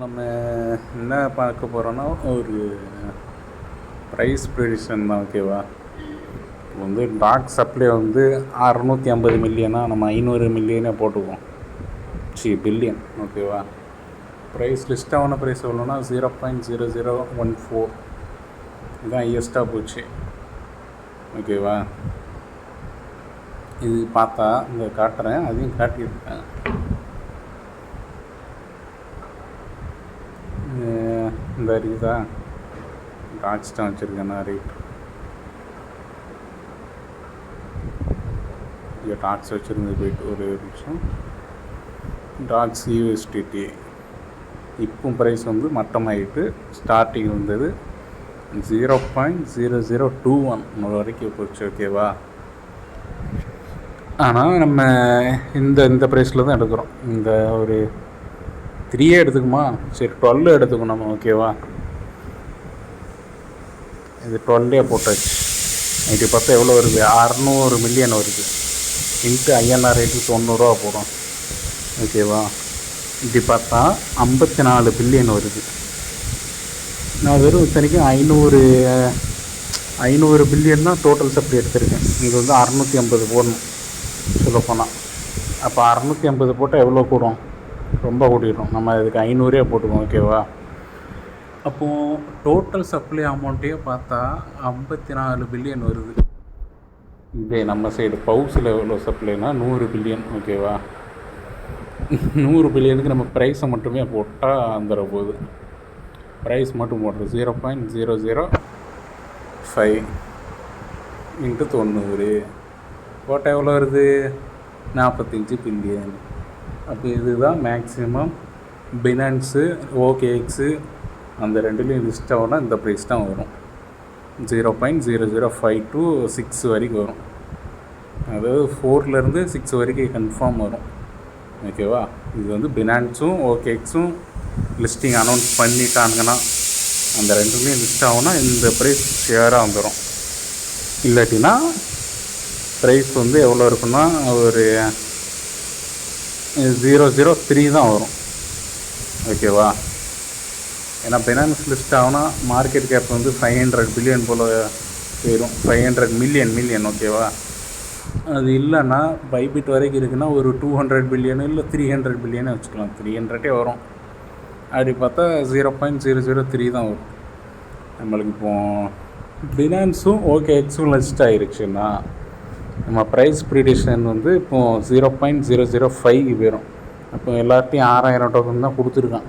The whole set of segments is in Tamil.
நம்ம என்ன பார்க்க போகிறோன்னா ஒரு ப்ரைஸ் ப்ரெடிக்ஷன் தான். ஓகேவா? வந்து டாக் சப்ளை வந்து 650 மில்லியனா, நம்ம 500 மில்லியனே போட்டுக்குவோம். பில்லியன். ஓகேவா? ப்ரைஸ் லிஸ்ட்டான ப்ரைஸ் எவ்வளோன்னா 0.0014 இதுதான் ஹையஸ்ட்டாக போச்சு. ஓகேவா? இது பார்த்தா இங்கே காட்டுறேன், அதையும் காட்டியிருக்கேன். இந்த இருக்குதா, டாக்ஸ் தான் வச்சுருக்கேன் நான் ரேட். இங்கே டாக்ஸ் வச்சுருந்து போயிட்டு ஒரு நிமிஷம். டாக்ஸ் யூஎஸ்டிடி இப்போ ப்ரைஸ் வந்து மட்டமாகிட்டு ஸ்டார்டிங் வந்தது 0.0021 வரைக்கும் போச்சு. ஓகேவா? ஆனால் நம்ம இந்த ப்ரைஸில் தான் எடுக்கிறோம். இந்த ஒரு 3 எடுத்துக்குமா, சரி 12 எடுத்துக்கணும் நம்ம. ஓகேவா? இது 12 போட்டாச்சு. நைட்டு பார்த்தா எவ்வளோ வருது, 600 மில்லியன் வருது. இன்ட்டு ஐஎன்ஆர் ரேட்டு 90 ரூபா போடும். ஓகேவா? இப்படி பார்த்தா 54 பில்லியன் வருது. நான் வெறும் இத்தனைக்கும் 500 பில்லியன் தான் டோட்டல் சப்ளை எடுத்திருக்கேன். இங்கே வந்து 650 போடணும் சொல்லப்போனால். அப்போ 650 போட்டால் எவ்வளோ கூடும், ரொம்ப கூட்டிடும். நம்ம இதுக்கு 500 போட்டுக்கோம். ஓகேவா? அப்போது டோட்டல் சப்ளை அமௌண்ட்டே பார்த்தா 54 பில்லியன் வருது. இதே நம்ம சைடு பவுஸில் எவ்வளோ சப்ளைனா 100 பில்லியன். ஓகேவா? 100 பில்லியனுக்கு நம்ம ப்ரைஸை மட்டுமே போட்டால் வந்துட போகுது. ப்ரைஸ் மட்டும் போடுறது 0.005 இன்ட்டு 90 போட்டால் எவ்வளோ வருது, 45 பில்லியன். அப்போ இதுதான் மேக்ஸிமம் பினான்ஸு ஓகேஎக்ஸு அந்த ரெண்டுலேயும் லிஸ்ட் ஆகுனா இந்த ப்ரைஸ் தான் வரும். 0.005 to 6 வரைக்கும் வரும். அதாவது 4லேருந்து 6 வரைக்கும் கன்ஃபார்ம் வரும். ஓகேவா? இது வந்து பினான்ஸும் ஓகேஎக்ஸும் லிஸ்டிங் அனௌன்ஸ் பண்ணிட்டாங்கன்னா அந்த ரெண்டுலேயும் லிஸ்ட் ஆகுனா இந்த ப்ரைஸ் ஷேராக வந்துடும். இல்லாட்டினா ப்ரைஸ் வந்து எவ்வளோ இருக்குன்னா ஒரு 0.03 தான் வரும். ஓகேவா? ஏன்னா பினான்ஸ் லிஸ்ட் ஆகுனா மார்க்கெட் கேப் வந்து 500 பில்லியன் போல் போயிடும். 500 மில்லியன். ஓகேவா? அது இல்லைன்னா பைபிட் வரைக்கும் இருக்குன்னா ஒரு 200 பில்லியனு இல்லை 300 பில்லியனே வச்சுக்கலாம். 300 வரும். அப்படி பார்த்தா 0.003 தான் வரும் நம்மளுக்கு. இப்போது பினான்ஸும் ஓகேஎக்ஸும் லிஸ்ட் ஆகிருச்சுன்னா நம்ம ப்ரைஸ் ப்ரிடிக்ஷன் வந்து இப்போது 0.005 போயிடும். அப்போ எல்லார்ட்டையும் 6000 டோக்கன் தான் கொடுத்துருக்கான்.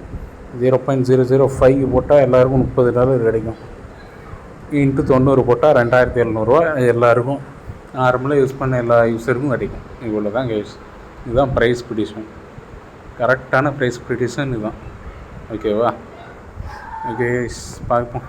0.005 போட்டால் எல்லாருக்கும் $30 கிடைக்கும். இன்ட்டு 90 போட்டால் 2700 எல்லாருக்கும் நார்மலாக யூஸ் பண்ண எல்லா யூஸருக்கும் கிடைக்கும். இவ்வளோ தான் கைஸ். இதுதான் ப்ரைஸ் ப்ரிடிக்ஷன். கரெக்டான ப்ரைஸ் ப்ரிடிக்ஷன் இதுதான். ஓகேவா? ஓகே, பார்ப்போம்.